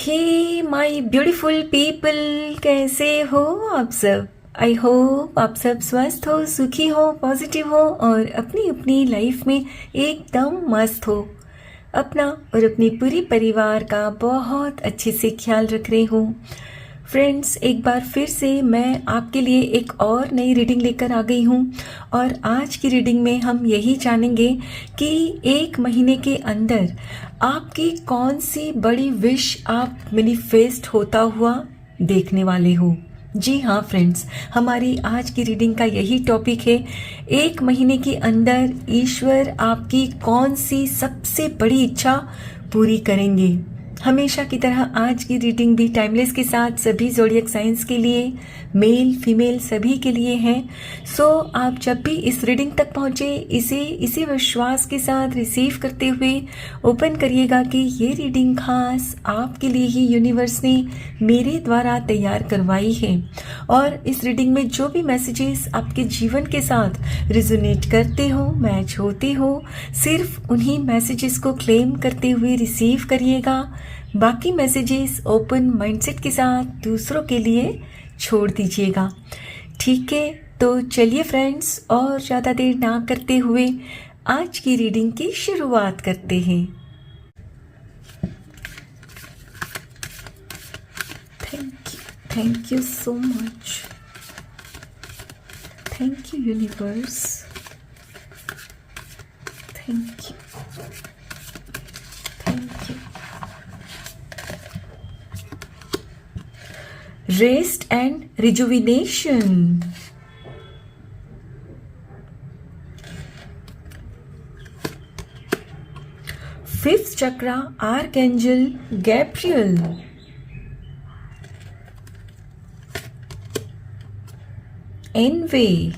Hey my beautiful people, कैसे हो आप सब। आई होप आप सब स्वस्थ हो, सुखी हो, पॉजिटिव हो और अपनी अपनी लाइफ में एकदम मस्त हो। अपना और अपनी पूरी परिवार का बहुत अच्छे से ख्याल रख रहे हो। फ्रेंड्स, एक बार फिर से मैं आपके लिए एक और नई रीडिंग लेकर आ गई हूँ और आज की रीडिंग में हम यही जानेंगे कि एक महीने के अंदर आपकी कौन सी बड़ी विश आप मैनिफेस्ट होता हुआ देखने वाले हो। जी हाँ फ्रेंड्स, हमारी आज की रीडिंग का यही टॉपिक है। एक महीने के अंदर ईश्वर आपकी कौन सी सबसे बड़ी इच्छा पूरी करेंगे। हमेशा की तरह आज की रीडिंग भी टाइमलेस के साथ सभी ज़ोडिएक साइंस के लिए, मेल फीमेल सभी के लिए है। सो आप जब भी इस रीडिंग तक पहुँचे इसी विश्वास के साथ रिसीव करते हुए ओपन करिएगा कि ये रीडिंग खास आपके लिए ही यूनिवर्स ने मेरे द्वारा तैयार करवाई है और इस रीडिंग में जो भी मैसेजेस आपके जीवन के साथ रिजोनेट करते हो, मैच होते हो, सिर्फ उन्हीं मैसेजेस को क्लेम करते हुए रिसीव करिएगा। बाकी मैसेजेस ओपन माइंडसेट के साथ दूसरों के लिए छोड़ दीजिएगा। ठीक है, तो चलिए फ्रेंड्स, और ज़्यादा देर ना करते हुए आज की रीडिंग की शुरुआत करते हैं। Thank you so much. Thank you universe. Thank you. Rest and rejuvenation. Fifth chakra, Archangel Gabriel. Envy.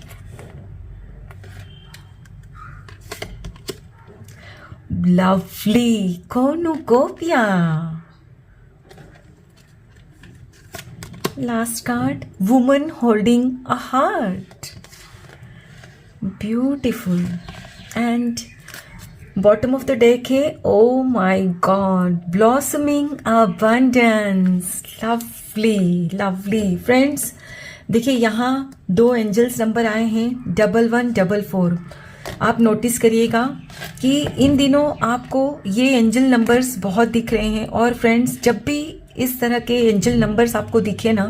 Lovely cornucopia. Last card, woman holding a heart. Beautiful. And bottom of the deck है, oh my god, blossoming abundance. Lovely friends, देखिए यहाँ दो angels number आए हैं 1144। आप notice करिएगा कि इन दिनों आपको ये एंजल नंबर्स बहुत दिख रहे हैं। और फ्रेंड्स, जब भी इस तरह के एंजल नंबर्स आपको दिखे ना,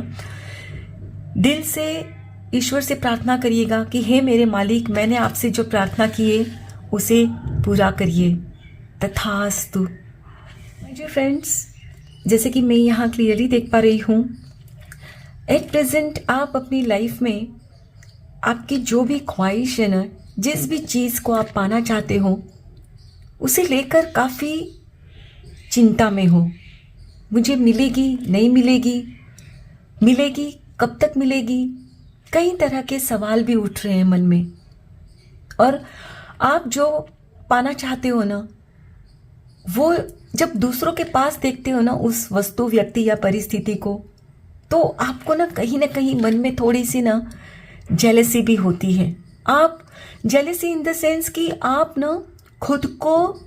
दिल से ईश्वर से प्रार्थना करिएगा कि हे मेरे मालिक, मैंने आपसे जो प्रार्थना की है उसे पूरा करिए, तथास्तु। मुझे फ्रेंड्स, जैसे कि मैं यहाँ क्लियरली देख पा रही हूँ, एट प्रेजेंट आप अपनी लाइफ में आपकी जो भी ख्वाहिश है ना, जिस भी चीज़ को आप पाना चाहते हो, उसे लेकर काफ़ी चिंता में हो। मुझे मिलेगी, नहीं मिलेगी, मिलेगी, कब तक मिलेगी, कई तरह के सवाल भी उठ रहे हैं मन में। और आप जो पाना चाहते हो ना, वो जब दूसरों के पास देखते हो ना उस वस्तु, व्यक्ति या परिस्थिति को, तो आपको ना कहीं मन में थोड़ी सी ना जेलसी भी होती है। आप जेलसी इन द सेंस कि आप ना खुद को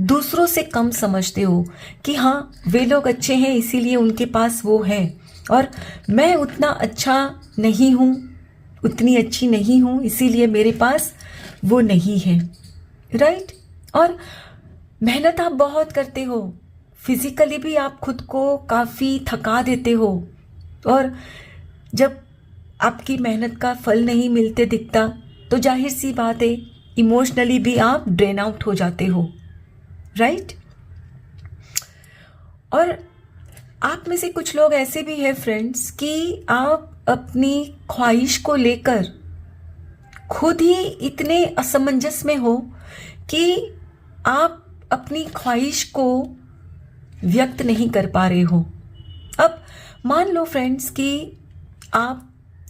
दूसरों से कम समझते हो कि हाँ, वे लोग अच्छे हैं इसीलिए उनके पास वो है और मैं उतना अच्छा नहीं हूँ, उतनी अच्छी नहीं हूँ, इसीलिए मेरे पास वो नहीं है। राइट? और मेहनत आप बहुत करते हो, फिजिकली भी आप खुद को काफ़ी थका देते हो और जब आपकी मेहनत का फल नहीं मिलते दिखता तो जाहिर सी बात है, इमोशनली भी आप ड्रेन आउट हो जाते हो। राइट? और आप में से कुछ लोग ऐसे भी हैं फ्रेंड्स कि आप अपनी ख्वाहिश को लेकर खुद ही इतने असमंजस में हो कि आप अपनी ख्वाहिश को व्यक्त नहीं कर पा रहे हो। अब मान लो फ्रेंड्स कि आप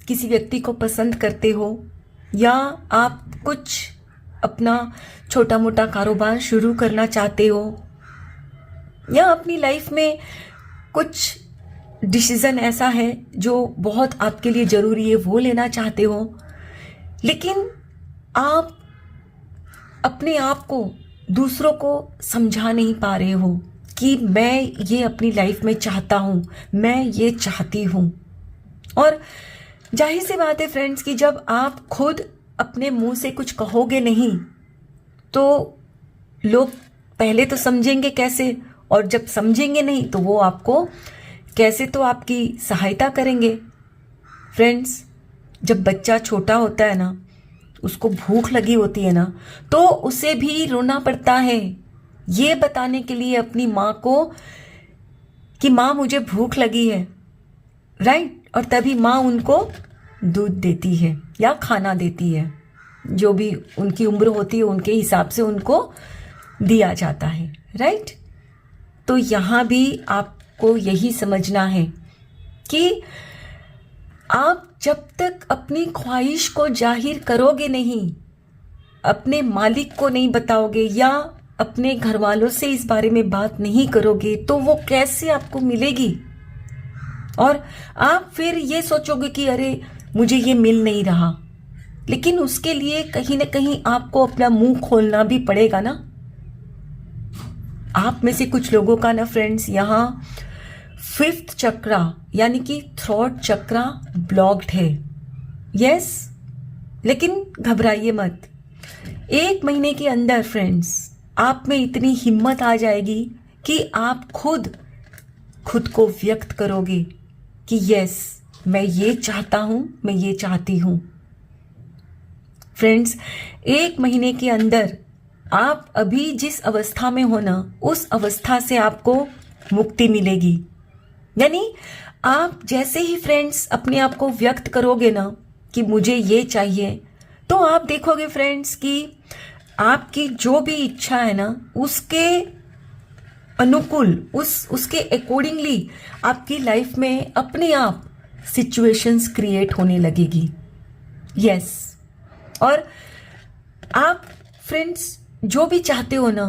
किसी व्यक्ति को पसंद करते हो या आप कुछ अपना छोटा मोटा कारोबार शुरू करना चाहते हो या अपनी लाइफ में कुछ डिसीज़न ऐसा है जो बहुत आपके लिए ज़रूरी है, वो लेना चाहते हो, लेकिन आप अपने आप को दूसरों को समझा नहीं पा रहे हो कि मैं ये अपनी लाइफ में चाहता हूँ, मैं ये चाहती हूँ। और जाहिर सी बात है फ्रेंड्स कि जब आप खुद अपने मुंह से कुछ कहोगे नहीं तो लोग पहले तो समझेंगे कैसे, और जब समझेंगे नहीं तो वो आपको कैसे तो आपकी सहायता करेंगे। फ्रेंड्स, जब बच्चा छोटा होता है ना, उसको भूख लगी होती है ना, तो उसे भी रोना पड़ता है ये बताने के लिए अपनी माँ को कि माँ मुझे भूख लगी है, राइट। और तभी माँ उनको दूध देती है या खाना देती है, जो भी उनकी उम्र होती है उनके हिसाब से उनको दिया जाता है, राइट। तो यहाँ भी आपको यही समझना है कि आप जब तक अपनी ख्वाहिश को जाहिर करोगे नहीं, अपने मालिक को नहीं बताओगे या अपने घर वालों से इस बारे में बात नहीं करोगे तो वो कैसे आपको मिलेगी। और आप फिर ये सोचोगे कि अरे मुझे ये मिल नहीं रहा, लेकिन उसके लिए कहीं ना कहीं आपको अपना मुंह खोलना भी पड़ेगा ना। आप में से कुछ लोगों का ना फ्रेंड्स यहाँ 5th चक्रा यानी कि थ्रॉट चक्रा ब्लॉक्ड है। यस, लेकिन घबराइए मत। 1 महीने के अंदर फ्रेंड्स आप में इतनी हिम्मत आ जाएगी कि आप खुद को व्यक्त करोगे कि यस मैं ये चाहता हूं, मैं ये चाहती हूं। फ्रेंड्स, 1 महीने के अंदर आप अभी जिस अवस्था में हो ना, उस अवस्था से आपको मुक्ति मिलेगी। यानी आप जैसे ही फ्रेंड्स अपने आप को व्यक्त करोगे ना कि मुझे ये चाहिए, तो आप देखोगे फ्रेंड्स कि आपकी जो भी इच्छा है ना उसके अनुकूल, उसके अकॉर्डिंगली आपकी लाइफ में अपने आप सिचुएशंस क्रिएट होने लगेगी। यस, और आप फ्रेंड्स जो भी चाहते हो ना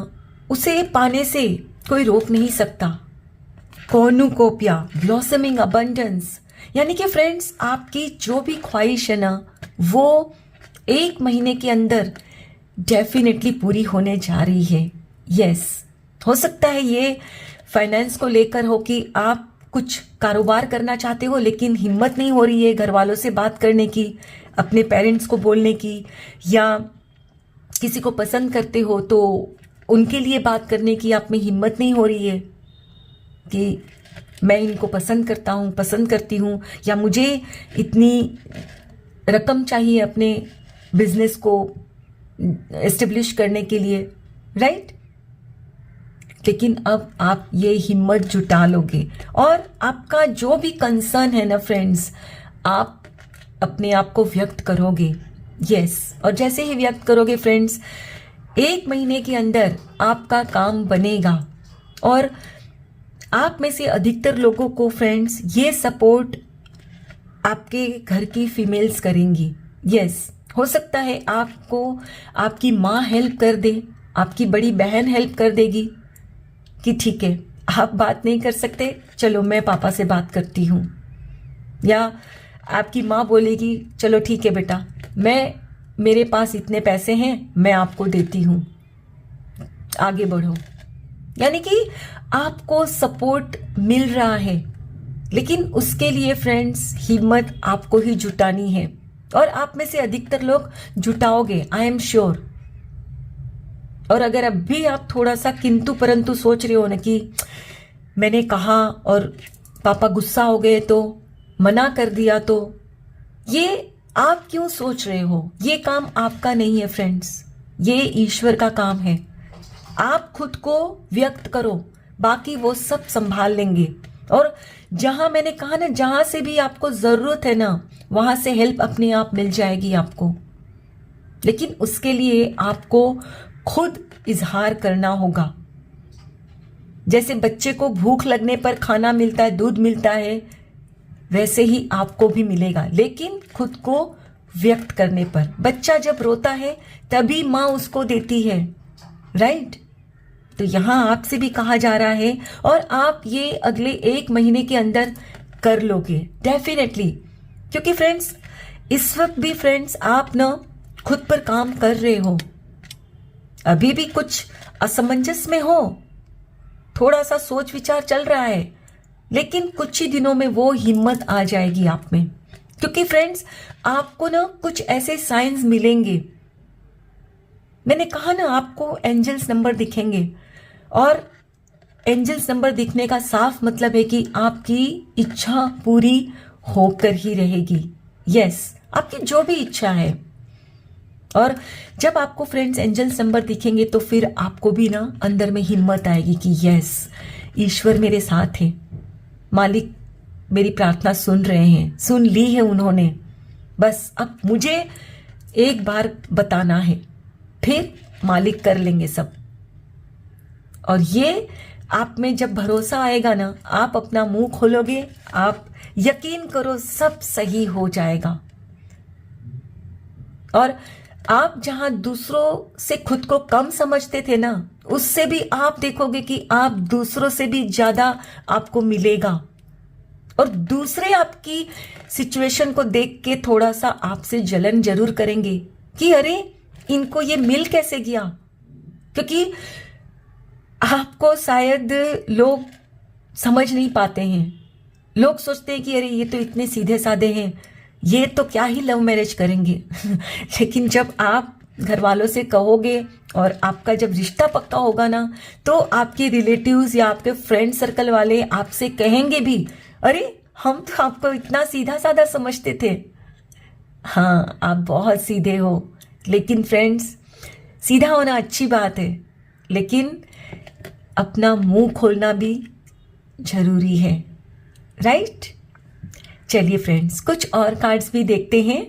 उसे पाने से कोई रोक नहीं सकता। कॉर्नुकोपिया, ब्लॉसमिंग अबंडेंस, यानी कि फ्रेंड्स आपकी जो भी ख्वाहिश है ना वो 1 महीने के अंदर डेफिनेटली पूरी होने जा रही है। यस, हो सकता है ये फाइनेंस को लेकर हो कि आप कुछ कारोबार करना चाहते हो लेकिन हिम्मत नहीं हो रही है घर वालों से बात करने की, अपने पेरेंट्स को बोलने की, या किसी को पसंद करते हो तो उनके लिए बात करने की आप में हिम्मत नहीं हो रही है कि मैं इनको पसंद करता हूँ, पसंद करती हूँ, या मुझे इतनी रकम चाहिए अपने बिजनेस को एस्टेब्लिश करने के लिए, राइट। लेकिन अब आप ये हिम्मत जुटा लोगे और आपका जो भी कंसर्न है ना फ्रेंड्स, आप अपने आप को व्यक्त करोगे। यस, और जैसे ही व्यक्त करोगे फ्रेंड्स 1 महीने के अंदर आपका काम बनेगा। और आप में से अधिकतर लोगों को फ्रेंड्स ये सपोर्ट आपके घर की फीमेल्स करेंगी। यस, हो सकता है आपको आपकी माँ हेल्प कर दे, आपकी बड़ी बहन हेल्प कर देगी कि ठीक है आप बात नहीं कर सकते, चलो मैं पापा से बात करती हूँ, या आपकी माँ बोलेगी चलो ठीक है बेटा, मेरे पास इतने पैसे हैं मैं आपको देती हूँ, आगे बढ़ो। यानी कि आपको सपोर्ट मिल रहा है, लेकिन उसके लिए फ्रेंड्स हिम्मत आपको ही जुटानी है। और आप में से अधिकतर लोग जुटाओगे, आई एम श्योर। और अगर अब भी आप थोड़ा सा किंतु परंतु सोच रहे हो ना कि मैंने कहा और पापा गुस्सा हो गए तो, मना कर दिया तो, ये आप क्यों सोच रहे हो? ये काम आपका नहीं है फ्रेंड्स, ये ईश्वर का काम है। आप खुद को व्यक्त करो, बाकी वो सब संभाल लेंगे। और जहां मैंने कहा ना, जहां से भी आपको जरूरत है ना वहां से हेल्प अपने आप मिल जाएगी आपको। लेकिन उसके लिए आपको खुद इजहार करना होगा। जैसे बच्चे को भूख लगने पर खाना मिलता है, दूध मिलता है, वैसे ही आपको भी मिलेगा, लेकिन खुद को व्यक्त करने पर। बच्चा जब रोता है तभी माँ उसको देती है, राइट। तो यहां आपसे भी कहा जा रहा है और आप ये अगले 1 महीने के अंदर कर लोगे डेफिनेटली। क्योंकि फ्रेंड्स इस वक्त भी फ्रेंड्स आप ना खुद पर काम कर रहे हो, अभी भी कुछ असमंजस में हो, थोड़ा सा सोच विचार चल रहा है, लेकिन कुछ ही दिनों में वो हिम्मत आ जाएगी आप में। क्योंकि फ्रेंड्स, आपको ना कुछ ऐसे साइंस मिलेंगे। मैंने कहा ना, आपको एंजल्स नंबर दिखेंगे, और एंजल्स नंबर दिखने का साफ मतलब है कि आपकी इच्छा पूरी होकर ही रहेगी। यस, आपकी जो भी इच्छा है। और जब आपको फ्रेंड्स एंजल्स नंबर दिखेंगे तो फिर आपको भी ना अंदर में हिम्मत आएगी कि यस, ईश्वर मेरे साथ है, मालिक मेरी प्रार्थना सुन रहे हैं, सुन ली है उन्होंने, बस अब मुझे एक बार बताना है, फिर मालिक कर लेंगे सब। और ये आप में जब भरोसा आएगा ना, आप अपना मुंह खोलोगे, आप यकीन करो सब सही हो जाएगा। और आप जहां दूसरों से खुद को कम समझते थे ना, उससे भी आप देखोगे कि आप दूसरों से भी ज्यादा आपको मिलेगा। और दूसरे आपकी सिचुएशन को देख के थोड़ा सा आपसे जलन जरूर करेंगे कि अरे इनको ये मिल कैसे गया। क्योंकि आपको शायद लोग समझ नहीं पाते हैं। लोग सोचते हैं कि अरे ये तो इतने सीधे साधे हैं, ये तो क्या ही लव मैरिज करेंगे। लेकिन जब आप घर वालों से कहोगे और आपका जब रिश्ता पक्का होगा ना, तो आपके रिलेटिव्स या आपके फ्रेंड सर्कल वाले आपसे कहेंगे भी, अरे हम तो आपको इतना सीधा साधा समझते थे। हाँ, आप बहुत सीधे हो। लेकिन फ्रेंड्स, सीधा होना अच्छी बात है, लेकिन अपना मुंह खोलना भी जरूरी है, राइट? चलिए फ्रेंड्स, कुछ और कार्ड्स भी देखते हैं।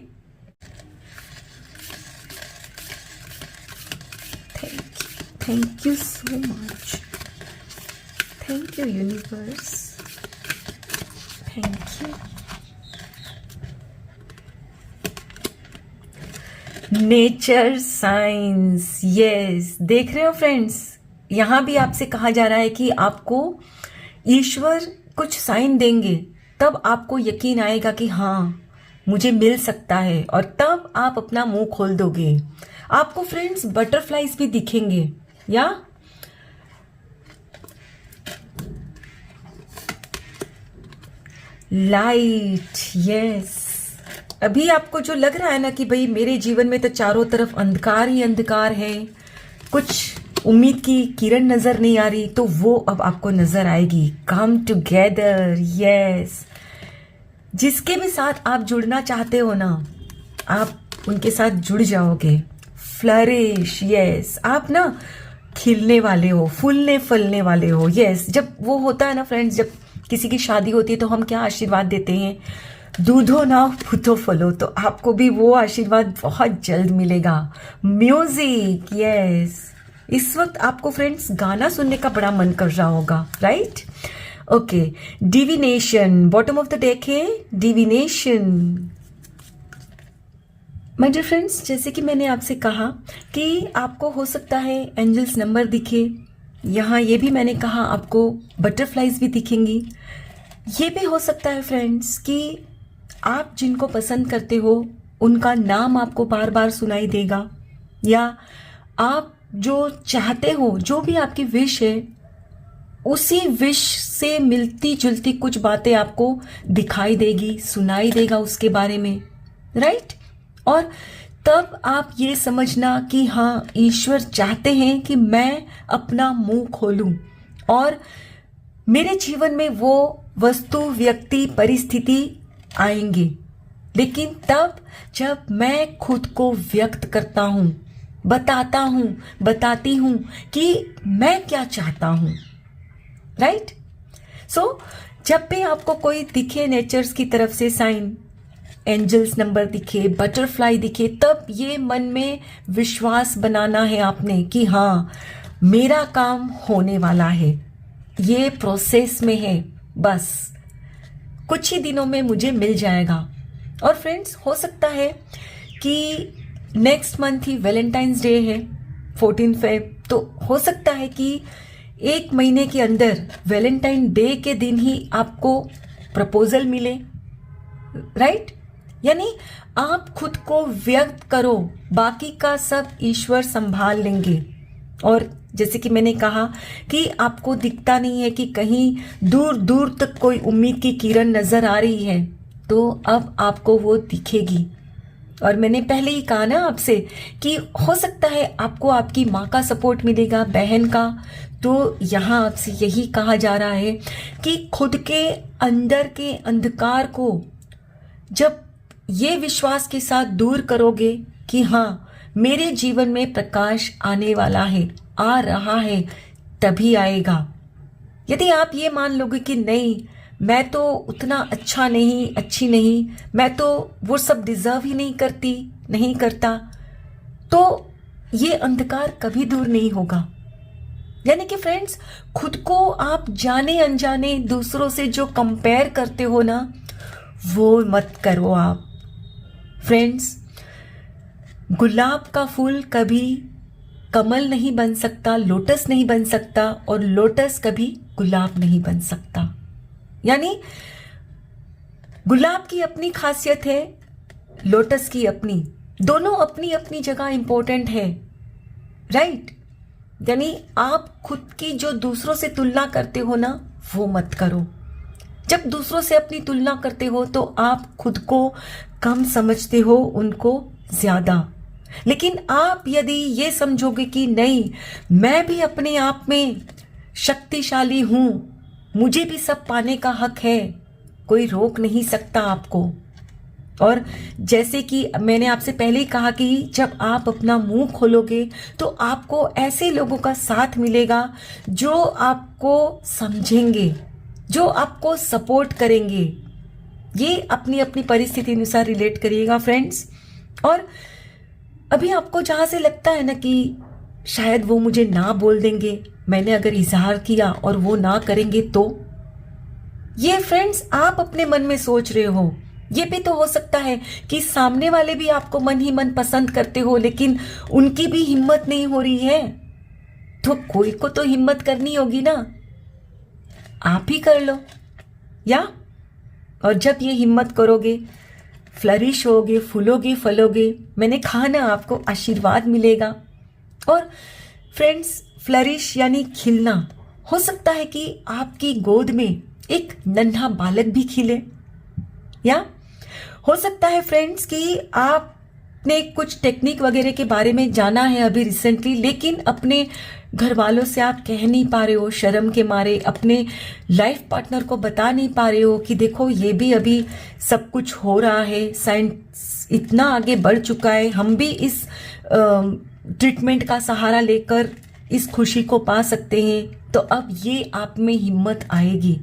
Thank you so much. Thank you universe, thank you. Nature science, yes, देख रहे हो फ्रेंड्स, यहां भी आपसे कहा जा रहा है कि आपको ईश्वर कुछ साइन देंगे, तब आपको यकीन आएगा कि हाँ मुझे मिल सकता है, और तब आप अपना मुंह खोल दोगे। आपको फ्रेंड्स बटरफ्लाईज भी दिखेंगे, या लाइट, यस। अभी आपको जो लग रहा है ना कि भाई मेरे जीवन में तो चारों तरफ अंधकार ही अंधकार है, कुछ उम्मीद की किरण नजर नहीं आ रही, तो वो अब आपको नजर आएगी। Come together, yes. जिसके भी साथ आप जुड़ना चाहते हो ना, आप उनके साथ जुड़ जाओगे। फ्लरिश, यस, आप ना खिलने वाले हो, फूलने फलने वाले हो। यस, जब वो होता है ना फ्रेंड्स, जब किसी की शादी होती है तो हम क्या आशीर्वाद देते हैं, दूधो ना फूतो फलो, तो आपको भी वो आशीर्वाद बहुत जल्द मिलेगा। म्यूजिक, यस, इस वक्त आपको फ्रेंड्स गाना सुनने का बड़ा मन कर रहा होगा, right? Okay, divination, bottom of the deck है डिविनेशन। माय डियर फ्रेंड्स, जैसे कि मैंने आपसे कहा कि आपको हो सकता है एंजल्स नंबर दिखे, यहाँ ये भी मैंने कहा आपको बटरफ्लाईज भी दिखेंगी। ये भी हो सकता है फ्रेंड्स कि आप जिनको पसंद करते हो उनका नाम आपको बार बार सुनाई देगा, या आप जो चाहते हो, जो भी आपकी विश है, उसी विश से मिलती जुलती कुछ बातें आपको दिखाई देगी, सुनाई देगा उसके बारे में, राइट? और तब आप ये समझना कि हाँ, ईश्वर चाहते हैं कि मैं अपना मुंह खोलूं और मेरे जीवन में वो वस्तु, व्यक्ति, परिस्थिति आएंगे, लेकिन तब जब मैं खुद को व्यक्त करता हूं, बताता हूं, बताती हूं कि मैं क्या चाहता हूं, राइट? सो जब भी आपको कोई दिखे नेचर्स की तरफ से साइन, एंजल्स नंबर दिखे, बटरफ्लाई दिखे, तब ये मन में विश्वास बनाना है आपने कि हाँ, मेरा काम होने वाला है, ये प्रोसेस में है, बस कुछ ही दिनों में मुझे मिल जाएगा। और फ्रेंड्स, हो सकता है कि नेक्स्ट मंथ ही वैलेंटाइंस डे है, 14 फेब, तो हो सकता है कि एक महीने के अंदर वैलेंटाइन डे के दिन ही आपको प्रपोजल मिले, राइट? यानी आप खुद को व्यक्त करो, बाकी का सब ईश्वर संभाल लेंगे। और जैसे कि मैंने कहा कि आपको दिखता नहीं है कि कहीं दूर दूर तक कोई उम्मीद की किरण नजर आ रही है, तो अब आपको वो दिखेगी। और मैंने पहले ही कहा ना आपसे कि हो सकता है आपको आपकी माँ का सपोर्ट मिलेगा, बहन का। तो यहाँ आपसे यही कहा जा रहा है कि खुद के अंदर के अंधकार को जब ये विश्वास के साथ दूर करोगे कि हाँ, मेरे जीवन में प्रकाश आने वाला है, आ रहा है, तभी आएगा। यदि आप ये मान लोगे कि नहीं, मैं तो उतना अच्छा नहीं, अच्छी नहीं, मैं तो वो सब डिजर्व ही नहीं करती, नहीं करता, तो ये अंधकार कभी दूर नहीं होगा। यानी कि फ्रेंड्स, खुद को आप जाने अनजाने दूसरों से जो कंपेयर करते हो ना, वो मत करो आप। फ्रेंड्स, गुलाब का फूल कभी कमल नहीं बन सकता, लोटस नहीं बन सकता, और लोटस कभी गुलाब नहीं बन सकता। यानी गुलाब की अपनी खासियत है, लोटस की अपनी, दोनों अपनी अपनी जगह इंपॉर्टेंट है, राइट। यानी आप खुद की जो दूसरों से तुलना करते हो ना, वो मत करो। जब दूसरों से अपनी तुलना करते हो तो आप खुद को कम समझते हो, उनको ज्यादा। लेकिन आप यदि ये समझोगे कि नहीं, मैं भी अपने आप में शक्तिशाली हूं, मुझे भी सब पाने का हक है, कोई रोक नहीं सकता आपको। और जैसे कि मैंने आपसे पहले ही कहा कि जब आप अपना मुंह खोलोगे तो आपको ऐसे लोगों का साथ मिलेगा जो आपको समझेंगे, जो आपको सपोर्ट करेंगे। ये अपनी अपनी परिस्थिति अनुसार रिलेट करिएगा फ्रेंड्स। और अभी आपको जहां से लगता है ना कि शायद वो मुझे ना बोल देंगे, मैंने अगर इजहार किया और वो ना करेंगे, तो ये फ्रेंड्स आप अपने मन में सोच रहे हो। ये भी तो हो सकता है कि सामने वाले भी आपको मन ही मन पसंद करते हो, लेकिन उनकी भी हिम्मत नहीं हो रही है, तो कोई को तो हिम्मत करनी होगी ना, आप ही कर लो या। और जब ये हिम्मत करोगे, फ्लरिश होगे, फूलोगे, फलोगे, मैंने कहा ना, आपको आशीर्वाद मिलेगा। और फ्रेंड्स, फ्लरिश यानी खिलना, हो सकता है कि आपकी गोद में एक नन्हा बालक भी खिले, या हो सकता है फ्रेंड्स कि आपने कुछ टेक्निक वगैरह के बारे में जाना है अभी रिसेंटली, लेकिन अपने घर वालों से आप कह नहीं पा रहे हो, शर्म के मारे अपने लाइफ पार्टनर को बता नहीं पा रहे हो कि देखो ये भी अभी सब कुछ हो रहा है, साइंस इतना आगे बढ़ चुका है, हम भी इस ट्रीटमेंट का सहारा लेकर इस खुशी को पा सकते हैं। तो अब ये आप में हिम्मत आएगी।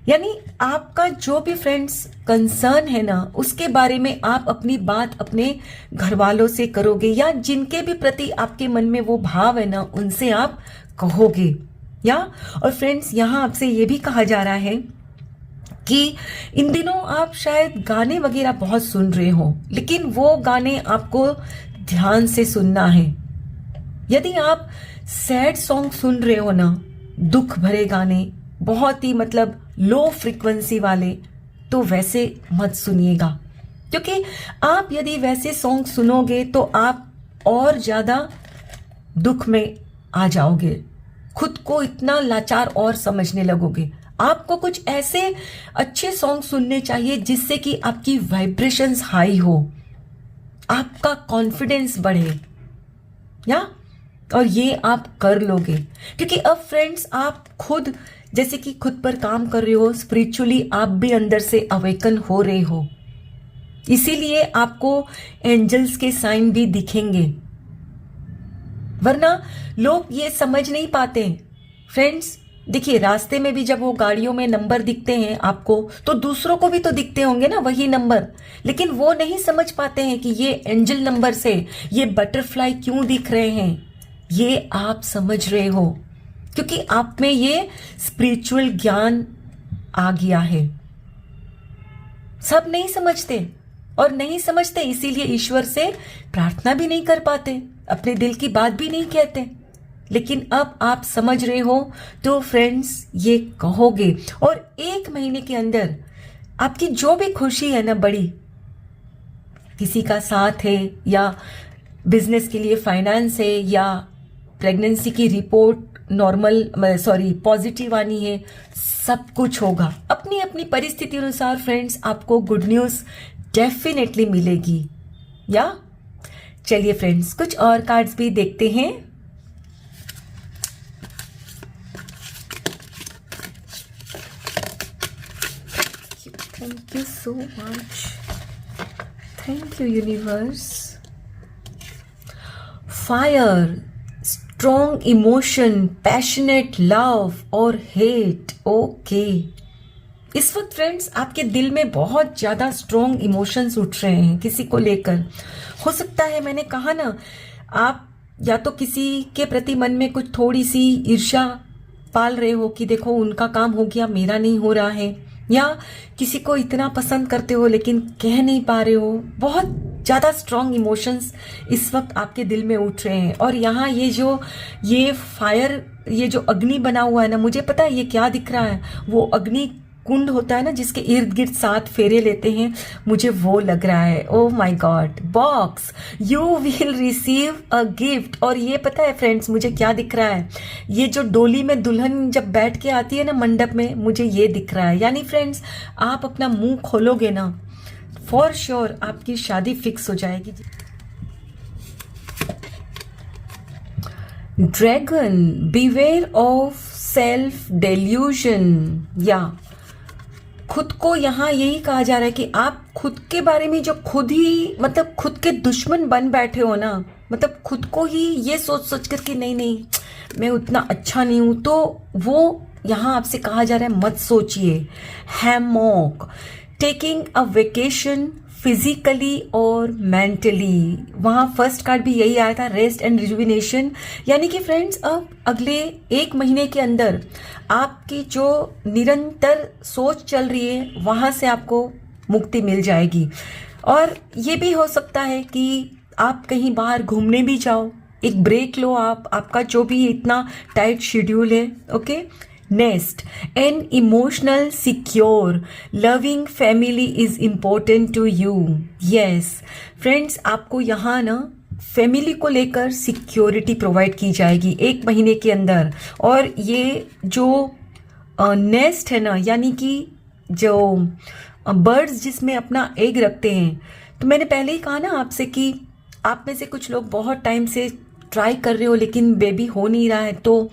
यानी आपका जो भी फ्रेंड्स कंसर्न है ना, उसके बारे में आप अपनी बात अपने घर वालों से करोगे, या जिनके भी प्रति आपके मन में वो भाव है ना, उनसे आप कहोगे, या। और फ्रेंड्स, यहाँ आपसे ये भी कहा जा रहा है कि इन दिनों आप शायद गाने वगैरह बहुत सुन रहे हो, लेकिन वो गाने आपको ध्यान से सुनना है। यदि आप सैड सॉन्ग सुन रहे हो ना, दुख भरे गाने, बहुत ही मतलब लो फ्रीक्वेंसी वाले, तो वैसे मत सुनिएगा, क्योंकि आप यदि वैसे सॉन्ग सुनोगे तो आप और ज्यादा दुख में आ जाओगे, खुद को इतना लाचार और समझने लगोगे। आपको कुछ ऐसे अच्छे सॉन्ग सुनने चाहिए जिससे कि आपकी वाइब्रेशंस हाई हो, आपका कॉन्फिडेंस बढ़े, या। और ये आप कर लोगे, क्योंकि अब फ्रेंड्स आप खुद जैसे कि खुद पर काम कर रहे हो, स्पिरिचुअली आप भी अंदर से अवेकन हो रहे हो, इसीलिए आपको एंजल्स के साइन भी दिखेंगे, वरना लोग ये समझ नहीं पाते फ्रेंड्स। देखिए, रास्ते में भी जब वो गाड़ियों में नंबर दिखते हैं आपको, तो दूसरों को भी तो दिखते होंगे ना वही नंबर, लेकिन वो नहीं समझ पाते हैं कि ये एंजल नंबर से ये बटरफ्लाई क्यों दिख रहे हैं। ये आप समझ रहे हो, क्योंकि आप में ये स्पिरिचुअल ज्ञान आ गया है। सब नहीं समझते, और नहीं समझते इसीलिए ईश्वर से प्रार्थना भी नहीं कर पाते, अपने दिल की बात भी नहीं कहते। लेकिन अब आप समझ रहे हो तो फ्रेंड्स ये कहोगे, और 1 महीने के अंदर आपकी जो भी खुशी है ना, बड़ी, किसी का साथ है, या बिजनेस के लिए फाइनेंस है, या प्रेगनेंसी की रिपोर्ट नॉर्मल सॉरी पॉजिटिव आनी है, सब कुछ होगा। अपनी अपनी परिस्थिति अनुसार फ्रेंड्स आपको गुड न्यूज़ डेफिनेटली मिलेगी। या चलिए फ्रेंड्स कुछ और कार्ड्स भी देखते हैं। Thank you so much, thank you universe. Fire, strong emotion, passionate love और हेट। ओके, इस वक्त फ्रेंड्स आपके दिल में बहुत ज्यादा स्ट्रॉन्ग इमोशंस उठ रहे हैं किसी को लेकर। हो सकता है, मैंने कहा ना, आप या तो किसी के प्रति मन में कुछ थोड़ी सी ईर्ष्या पाल रहे हो कि देखो उनका काम हो गया, मेरा नहीं हो रहा है, या किसी को इतना पसंद करते हो लेकिन कह नहीं पा रहे हो। बहुत ज़्यादा स्ट्रॉन्ग इमोशंस इस वक्त आपके दिल में उठ रहे हैं। और यहाँ ये फायर, ये जो अग्नि बना हुआ है ना, मुझे पता है ये क्या दिख रहा है, वो अग्नि कुंड होता है ना जिसके इर्द गिर्द 7 फेरे लेते हैं, मुझे वो लग रहा है। Oh my God, box, you will receive a gift. और ये पता है फ्रेंड्स मुझे क्या दिख रहा है, ये जो डोली में दुल्हन जब बैठ के आती है ना मंडप में, मुझे ये दिख रहा है। यानी फ्रेंड्स आप अपना मुंह खोलोगे ना, फॉर श्योर आपकी शादी फिक्स हो जाएगी। Dragon, beware of self delusion. या खुद को यहाँ यही कहा जा रहा है कि आप खुद के बारे में जो खुद ही मतलब खुद के दुश्मन बन बैठे हो ना, मतलब खुद को ही ये सोच कर कि नहीं नहीं मैं उतना अच्छा नहीं हूं, तो वो यहाँ आपसे कहा जा रहा है मत सोचिए। Hammock, taking a vacation physically और मेंटली। वहाँ फर्स्ट कार्ड भी यही आया था, रेस्ट एंड रिजुविनेशन। यानी कि फ्रेंड्स अब अगले 1 महीने के अंदर आपकी जो निरंतर सोच चल रही है वहाँ से आपको मुक्ति मिल जाएगी। और ये भी हो सकता है कि आप कहीं बाहर घूमने भी जाओ, एक ब्रेक लो आपका जो भी इतना टाइट शेड्यूल है। Okay, next, an emotional secure loving family is important to you. Yes friends, आपको यहाँ ना फैमिली को लेकर सिक्योरिटी प्रोवाइड की जाएगी 1 महीने के अंदर। और ये जो नेस्ट है ना, यानी कि जो बर्ड्स जिसमें अपना एग रखते हैं, तो मैंने पहले ही कहा ना आपसे कि आप में से कुछ लोग बहुत टाइम से ट्राई कर रहे हो लेकिन बेबी हो नहीं रहा है, तो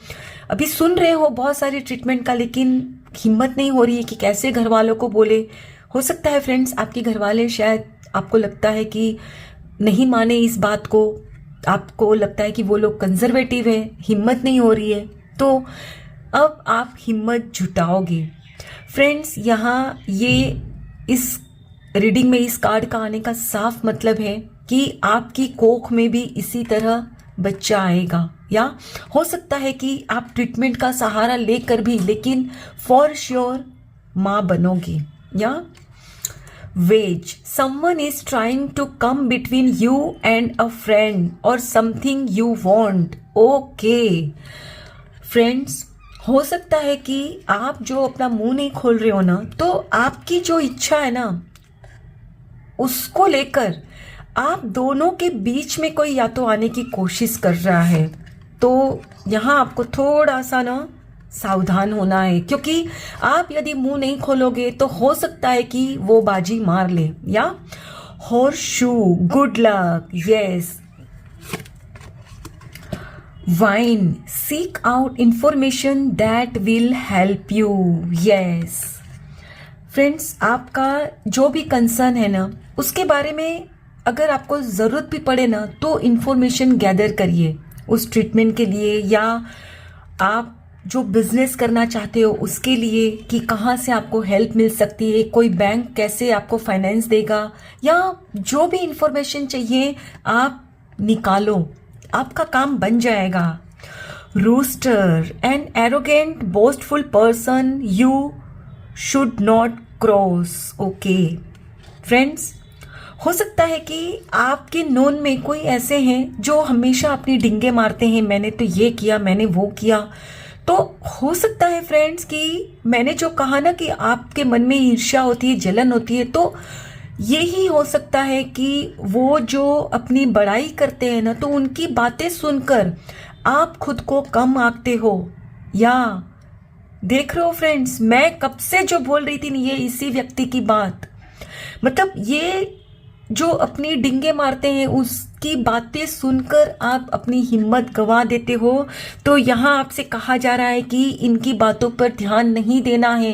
अभी सुन रहे हो बहुत सारी ट्रीटमेंट का, लेकिन हिम्मत नहीं हो रही है कि कैसे घर वालों को बोले। हो सकता है फ्रेंड्स आपके घर वाले शायद आपको लगता है कि नहीं माने इस बात को, आपको लगता है कि वो लोग कंजर्वेटिव है, हिम्मत नहीं हो रही है, तो अब आप हिम्मत जुटाओगे। फ्रेंड्स यहाँ ये इस रीडिंग में इस कार्ड का आने का साफ मतलब है कि आपकी कोख में भी इसी तरह बच्चा आएगा। या हो सकता है कि आप ट्रीटमेंट का सहारा लेकर भी, लेकिन फॉर श्योर माँ बनोगे। या ways, someone is trying to come between you and a friend और something you want. Okay friends, हो सकता है कि आप जो अपना मुंह नहीं खोल रहे हो ना, तो आपकी जो इच्छा है ना उसको लेकर आप दोनों के बीच में कोई या तो आने की कोशिश कर रहा है। तो यहाँ आपको थोड़ा सा ना सावधान होना है, क्योंकि आप यदि मुंह नहीं खोलोगे तो हो सकता है कि वो बाजी मार ले। या horseshoe, good luck. Yes, wine, seek out information that will help you. Yes friends, आपका जो भी कंसर्न है ना उसके बारे में अगर आपको ज़रूरत भी पड़े ना तो इन्फॉर्मेशन गैदर करिए उस ट्रीटमेंट के लिए, या आप जो बिजनेस करना चाहते हो उसके लिए कि कहाँ से आपको हेल्प मिल सकती है, कोई बैंक कैसे आपको फाइनेंस देगा, या जो भी इंफॉर्मेशन चाहिए आप निकालो, आपका काम बन जाएगा। Rooster, an arrogant boastful person you should not cross. Okay friends, हो सकता है कि आपके नोन में कोई ऐसे हैं जो हमेशा अपनी डिंगे मारते हैं, मैंने तो ये किया, मैंने वो किया। तो हो सकता है फ्रेंड्स कि मैंने जो कहा ना कि आपके मन में ईर्ष्या होती है, जलन होती है, तो यही हो सकता है कि वो जो अपनी बड़ाई करते हैं ना, तो उनकी बातें सुनकर आप खुद को कम आंकते हो या देख रहे हो फ्रेंड्स, मैं कब से जो बोल रही थी ना, ये इसी व्यक्ति की बात, मतलब ये जो अपनी डिंगे मारते हैं उसकी बातें सुनकर आप अपनी हिम्मत गंवा देते हो। तो यहाँ आपसे कहा जा रहा है कि इनकी बातों पर ध्यान नहीं देना है।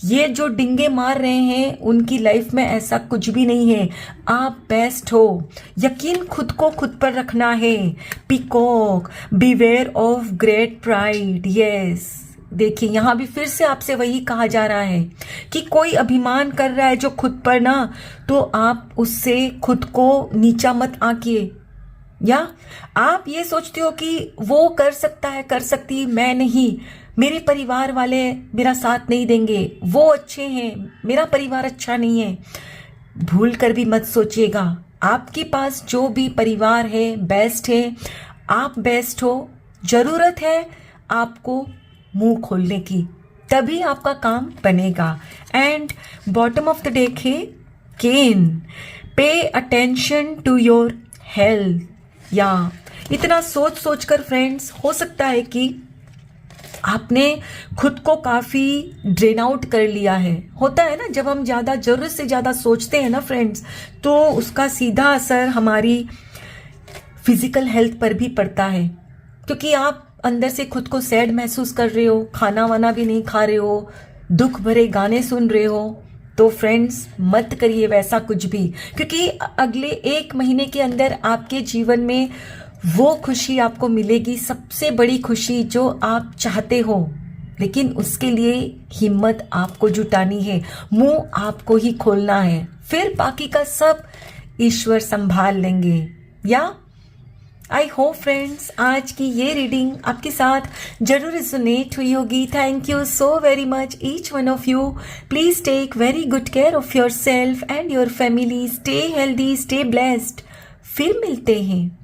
ये जो डिंगे मार रहे हैं उनकी लाइफ में ऐसा कुछ भी नहीं है। आप बेस्ट हो, यकीन खुद को खुद पर रखना है। Peacock, beware of great pride. Yes, देखिए यहाँ भी फिर से आपसे वही कहा जा रहा है कि कोई अभिमान कर रहा है जो खुद पर ना, तो आप उससे खुद को नीचा मत आंकिए। या आप ये सोचते हो कि वो कर सकता है, कर सकती, मैं नहीं, मेरे परिवार वाले मेरा साथ नहीं देंगे, वो अच्छे हैं, मेरा परिवार अच्छा नहीं है। भूल कर भी मत सोचिएगा, आपके पास जो भी परिवार है बेस्ट है, आप बेस्ट हो। जरूरत है आपको मुंह खोलने की, तभी आपका काम बनेगा। And bottom of the deck है केन, pay attention to your health. या इतना सोच सोच कर फ्रेंड्स, हो सकता है कि आपने खुद को काफी ड्रेन आउट कर लिया है। होता है ना, जब हम ज्यादा जरूरत से ज्यादा सोचते हैं ना फ्रेंड्स, तो उसका सीधा असर हमारी फिजिकल हेल्थ पर भी पड़ता है, क्योंकि आप अंदर से खुद को सैड महसूस कर रहे हो, खाना वाना भी नहीं खा रहे हो, दुख भरे गाने सुन रहे हो। तो फ्रेंड्स मत करिए वैसा कुछ भी, क्योंकि अगले 1 महीने के अंदर आपके जीवन में वो खुशी आपको मिलेगी, सबसे बड़ी खुशी जो आप चाहते हो। लेकिन उसके लिए हिम्मत आपको जुटानी है, मुंह आपको ही खोलना है, फिर बाकी का सब ईश्वर संभाल लेंगे। या आई होप फ्रेंड्स आज की ये रीडिंग आपके साथ जरूर रिजोनेट हुई होगी। Thank you so very much each one of you. Please take very good care of your self and your family. Stay healthy, stay blessed. फिर मिलते हैं।